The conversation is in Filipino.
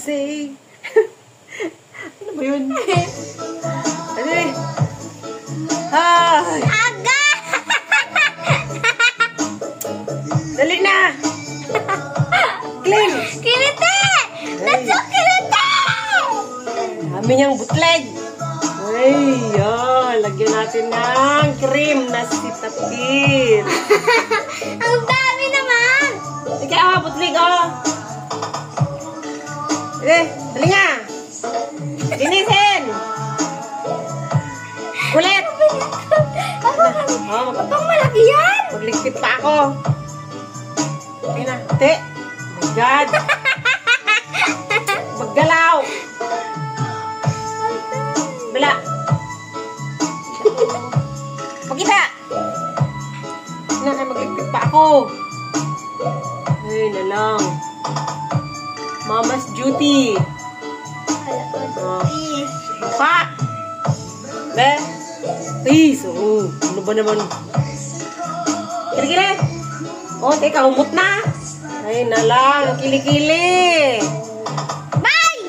say. Ano ba yun? Ano eh? Ay! Aga! Dali na! Clean! Kilite! Natso kilite! Dami niyang butleg. Ay, yan. Lagyan natin ng cream na sitapil. Ang dami naman! Sige, butleg, dali nga. Linisin. Kulit. Pang malaki yan! Magligpit pa ako. Okay na. Ate. Oh my God. Maggalaw. Bala. Pakita. Magligpit pa ako. Ay, na lang. Mama's duty. Pa! Be! Please! Oh, ano ba naman? Kili-kili! Oh, teka, umot na! Ay, na lang. Kili-kili!